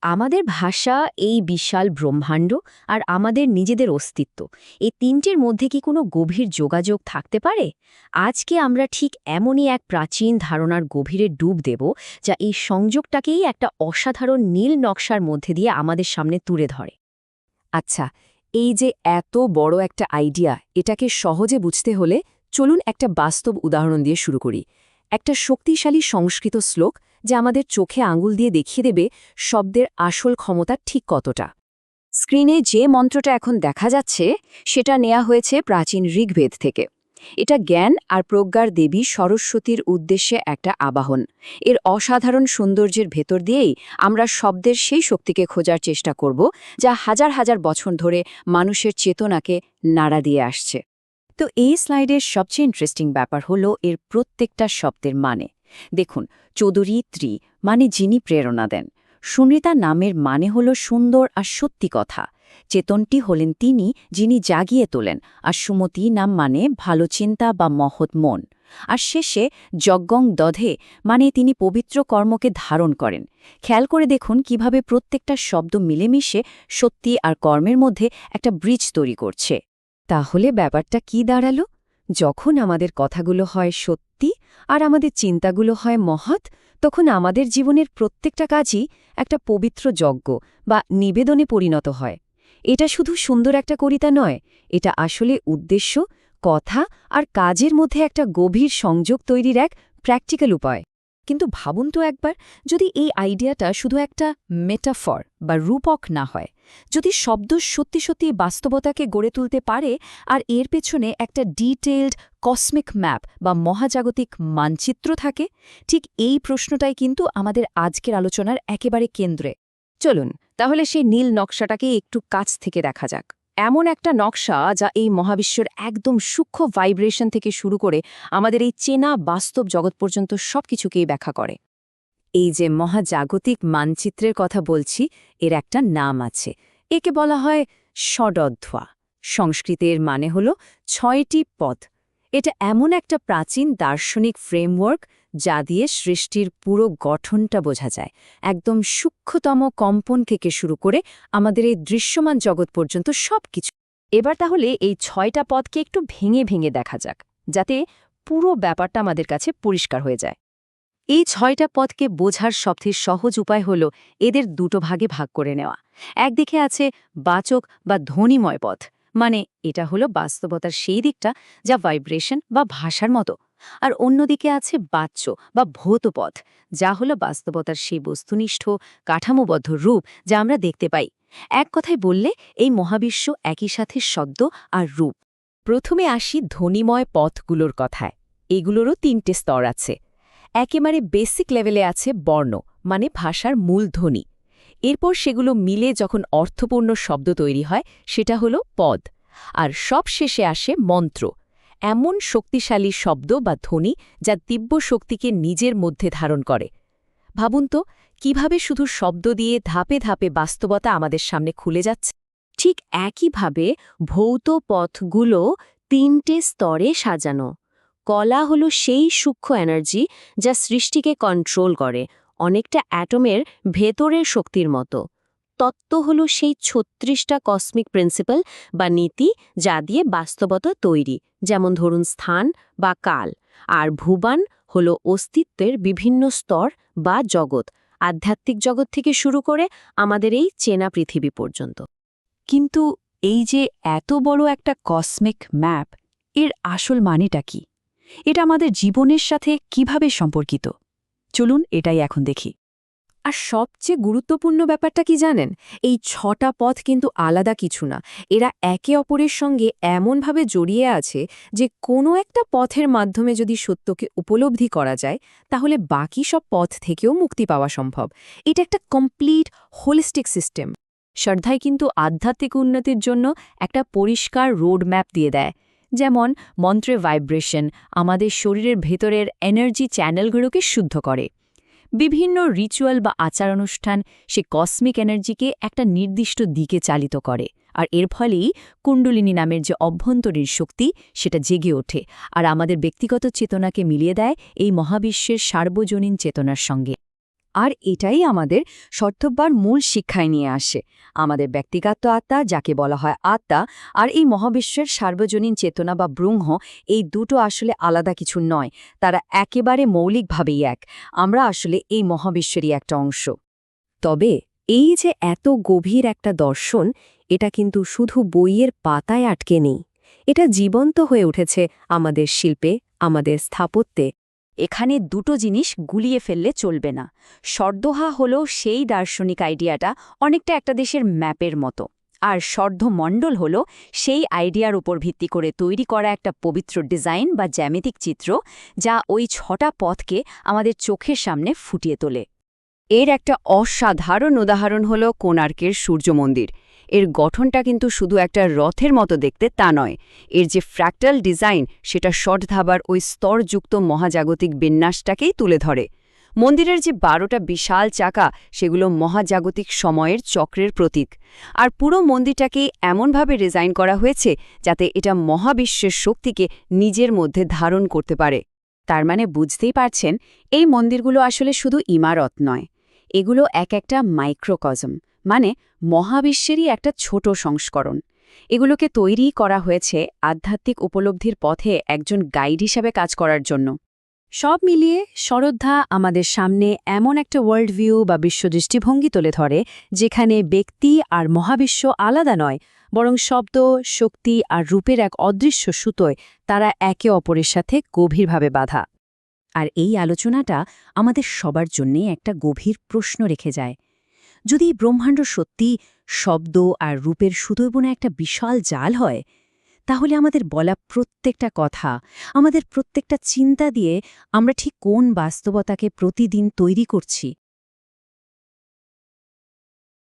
আমাদের ভাষা, এই বিশাল ব্রহ্মাণ্ড আর আমাদের নিজেদের অস্তিত্ব, এই তিনটির মধ্যে কি কোনো গভীর যোগাযোগ থাকতে পারে? আজকে আমরা ঠিক এমনই এক প্রাচীন ধারণার গভীরে ডুব দেব, যা এই সংযোগটাকেই একটা অসাধারণ নীল নকশার মধ্যে দিয়ে আমাদের সামনে তুলে ধরে। আচ্ছা, এই যে এত বড় একটা আইডিয়া, এটাকে সহজে বুঝতে হলে চলুন একটা বাস্তব উদাহরণ দিয়ে শুরু করি। একটা শক্তিশালী সংস্কৃত শ্লোক যা আমাদের চোখে আঙুল দিয়ে দেখিয়ে দেবে শব্দের আসল ক্ষমতা ঠিক কতটা। স্ক্রিনে যে মন্ত্রটা এখন দেখা যাচ্ছে সেটা নেওয়া হয়েছে প্রাচীন ঋগ্বেদ থেকে। এটা জ্ঞান আর প্রজ্ঞার দেবী সরস্বতীর উদ্দেশ্যে একটা আবাহন। এর অসাধারণ সৌন্দর্যের ভেতর দিয়েই আমরা শব্দের সেই শক্তিকে খোঁজার চেষ্টা করব যা হাজার হাজার বছর ধরে মানুষের চেতনাকে নাড়া দিয়ে আসছে। তো এই স্লাইডের সবচেয়ে ইন্টারেস্টিং ব্যাপার হলো এর প্রত্যেকটা শব্দের মানে। দেখুন, চৌধুরী ত্রি মানে যিনি প্রেরণা দেন, সুনৃতা নামের মানে হল সুন্দর আর সত্যি কথা, চেতনটি হলেন তিনি যিনি জাগিয়ে তোলেন, আর সুমতি নাম মানে ভালো চিন্তা বা মহৎ মন, আর শেষে যজ্ঞং দধে মানে তিনি পবিত্র কর্মকে ধারণ করেন। খেয়াল করে দেখুন কিভাবে প্রত্যেকটা শব্দ মিলেমিশে সত্যি আর কর্মের মধ্যে একটা ব্রিজ তৈরি করছে। তাহলে ব্যাপারটা কি দাঁড়ালো? যখন আমাদের কথাগুলো হয় সত্যি আর আমাদের চিন্তাগুলো হয় মহৎ, তখন আমাদের জীবনের প্রত্যেকটা কাজই একটা পবিত্র যজ্ঞ বা নিবেদনে পরিণত হয়। এটা শুধু সুন্দর একটা কবিতা নয়, এটা আসলে উদ্দেশ্য, কথা আর কাজের মধ্যে একটা গভীর সংযোগ তৈরির এক প্র্যাকটিক্যাল উপায়। কিন্তু ভাবুন তো একবার, যদি এই আইডিয়াটা শুধু একটা মেটাফর বা রূপক না হয়, যদি শব্দ সত্যি সত্যি বাস্তবতাকে গড়ে তুলতে পারে আর এর পেছনে একটা ডিটেইলড কসমিক ম্যাপ বা মহাজাগতিক মানচিত্র থাকে, ঠিক এই প্রশ্নটাই কিন্তু আমাদের আজকের আলোচনার একেবারে কেন্দ্রে। চলুন তাহলে সেই নীল নকশাটাকে একটু কাছ থেকে দেখা যাক। এমন একটা নকশা যা এই মহাবিশ্বের একদম সূক্ষ্ম ভাইব্রেশন থেকে শুরু করে আমাদের এই চেনা বাস্তব জগৎ পর্যন্ত সবকিছুকেই ব্যাখ্যা করে। এই যে মহাজাগতিক মানচিত্রের কথা বলছি, এর একটা নাম আছে। একে বলা হয় ষডধ্বা। সংস্কৃতের মানে হল ৬টি পথ। এটা এমন একটা প্রাচীন দার্শনিক ফ্রেমওয়ার্ক যা দিয়ে সৃষ্টির পুরো গঠনটা বোঝা যায়, একদম সূক্ষ্মতম কম্পন থেকে শুরু করে আমাদের এই দৃশ্যমান জগৎ পর্যন্ত সবকিছু। এবার তাহলে এই ৬টা পথকে একটু ভেঙে ভেঙে দেখা যাক, যাতে পুরো ব্যাপারটা আমাদের কাছে পরিষ্কার হয়ে যায়। এই ৬টা পথকে বোঝার সবথেকে সহজ উপায় হল এদের দুটো ভাগে ভাগ করে নেওয়া। একদিকে আছে বাচক বা ধ্বনিময় পথ, মানে এটা হলো বাস্তবতার সেই দিকটা যা ভাইব্রেশন বা ভাষার মতো। আর অন্যদিকে আছে বাচ্য বা ভৌত পথ, যা হলো বাস্তবতার সেই বস্তুনিষ্ঠ কাঠামোবদ্ধ রূপ যা আমরা দেখতে পাই। এক কথায় বললে এই মহাবিশ্ব একই সাথে শব্দ আর রূপ। প্রথমে আসি ধ্বনিময় পথগুলোর কথায়। এগুলোরও ৩টে স্তর আছে। একেবারে বেসিক লেভেলে আছে বর্ণ, মানে ভাষার মূল ধ্বনি। এরপর সেগুলো মিলে যখন অর্থপূর্ণ শব্দ তৈরি হয়, সেটা হলো পদ। আর সব শেষে আসে মন্ত্র, এমন শক্তিশালী শব্দ বা ধ্বনি যা দিব্য শক্তিকে নিজের মধ্যে ধারণ করে। ভাবুন তো কিভাবে শুধু শব্দ দিয়ে ধাপে ধাপে বাস্তবতা আমাদের সামনে খুলে যাচ্ছে। ঠিক একইভাবে ভৌত পথগুলো ৩টে স্তরে সাজানো। কলা হলো সেই সূক্ষ্ম এনার্জি যা সৃষ্টিকে কন্ট্রোল করে, অনেকটা অ্যাটমের ভেতরের শক্তির মতো। তত্ত্ব হলো সেই ৩৬টা কসমিক প্রিন্সিপাল বা নীতি যা দিয়ে বাস্তবতা তৈরি, যেমন ধরুন স্থান বা কাল। আর ভুবান হলো অস্তিত্বের বিভিন্ন স্তর বা জগৎ, আধ্যাত্মিক জগৎ থেকে শুরু করে আমাদের এই চেনা পৃথিবী পর্যন্ত। কিন্তু এই যে এত বড় একটা কসমিক ম্যাপ, এর আসল মানেটা কি? এটা আমাদের জীবনের সাথে কিভাবে সম্পর্কিত? চলুন এটাই এখন দেখি। আর সবচেয়ে গুরুত্বপূর্ণ ব্যাপারটা কি জানেন? এই ৬টা পথ কিন্তু আলাদা কিছু না। এরা একে অপরের সঙ্গে এমনভাবে জড়িয়ে আছে যে কোনো একটা পথের মাধ্যমে যদি সত্যকে উপলব্ধি করা যায়, তাহলে বাকি সব পথ থেকেও মুক্তি পাওয়া সম্ভব। এটা একটা কমপ্লিট হোলিস্টিক সিস্টেম। শ্রদ্ধাই কিন্তু আধ্যাত্মিক উন্নতির জন্য একটা পরিষ্কার রোড ম্যাপ দিয়ে দেয়। যেমন মন্ত্রে ভাইব্রেশন আমাদের শরীরের ভেতরের এনার্জি চ্যানেলগুলোকে শুদ্ধ করে। বিভিন্ন রিচুয়াল বা আচার অনুষ্ঠান সে কসমিক এনার্জিকে একটা নির্দিষ্ট দিকে চালিত করে, আর এর ফলেই কুণ্ডলিনী নামের যে অভ্যন্তরীণ শক্তি সেটা জেগে ওঠে আর আমাদের ব্যক্তিগত চেতনাকে মিলিয়ে দেয় এই মহাবিশ্বের সার্বজনীন চেতনার সঙ্গে। আর এটাই আমাদের শর্তব্যার মূল শিক্ষায় নিয়ে আসে। আমাদের ব্যক্তিগত আত্মা, যাকে বলা হয় আত্মা, আর এই মহাবিশ্বের সার্বজনীন চেতনা বা ব্রহ্ম, এই দুটো আসলে আলাদা কিছু নয়, তারা একেবারে মৌলিকভাবেই এক। আমরা আসলে এই মহাবিশ্বেরই একটা অংশ। তবে এই যে এত গভীর একটা দর্শন, এটা কিন্তু শুধু বইয়ের পাতায় আটকে নেই। এটা জীবন্ত হয়ে উঠেছে আমাদের শিল্পে, আমাদের স্থাপত্যে। এখানে দুটো জিনিস গুলিয়ে ফেললে চলবে না। সর্দহা হল সেই দার্শনিক আইডিয়াটা, অনেকটা একটা দেশের ম্যাপের মতো। আর সর্ধমণ্ডল হল সেই আইডিয়ার উপর ভিত্তি করে তৈরি করা একটা পবিত্র ডিজাইন বা জ্যামিতিক চিত্র, যা ওই 6টা পথকে আমাদের চোখের সামনে ফুটিয়ে তোলে। এর একটা অসাধারণ উদাহরণ হল কোণার্কের সূর্য মন্দির। এর গঠনটা কিন্তু শুধু একটা রথের মতো দেখতে তা নয়, এর যে ফ্র্যাক্টাল ডিজাইন সেটা ষটধাবার ওই স্তরযুক্ত মহাজাগতিক বিন্যাসটাকেই তুলে ধরে। মন্দিরের যে 12টা বিশাল চাকা, সেগুলো মহাজাগতিক সময়ের চক্রের প্রতীক। আর পুরো মন্দিরটাকে এমনভাবে ডিজাইন করা হয়েছে যাতে এটা মহাবিশ্বের শক্তিকে নিজের মধ্যে ধারণ করতে পারে। তার মানে বুঝতেই পারছেন, এই মন্দিরগুলো আসলে শুধু ইমারত নয়, এগুলো এক একটা মাইক্রোকজম, মানে মহাবিশ্বেরই একটা ছোট সংস্করণ। এগুলোকে তৈরি করা হয়েছে আধ্যাত্মিক উপলব্ধির পথে একজন গাইড হিসাবে কাজ করার জন্য। সব মিলিয়ে শ্রদ্ধা আমাদের সামনে এমন একটা ওয়ার্ল্ড ভিউ বা বিশ্বদৃষ্টিভঙ্গি তুলে ধরে, যেখানে ব্যক্তি আর মহাবিশ্ব আলাদা নয়, বরং শব্দ, শক্তি আর রূপের এক অদৃশ্য সুতোয় তারা একে অপরের সাথে গভীরভাবে বাঁধা। আর এই আলোচনাটা আমাদের সবার জন্যে একটা গভীর প্রশ্ন রেখে যায়। যদি ব্রহ্মাণ্ড সত্যি শব্দ আর রূপের সুতোয় বোনা একটা বিশাল জাল হয়, তাহলে আমাদের বলা প্রত্যেকটা কথা, আমাদের প্রত্যেকটা চিন্তা দিয়ে আমরা ঠিক কোন বাস্তবতাকে প্রতিদিন তৈরি করছি?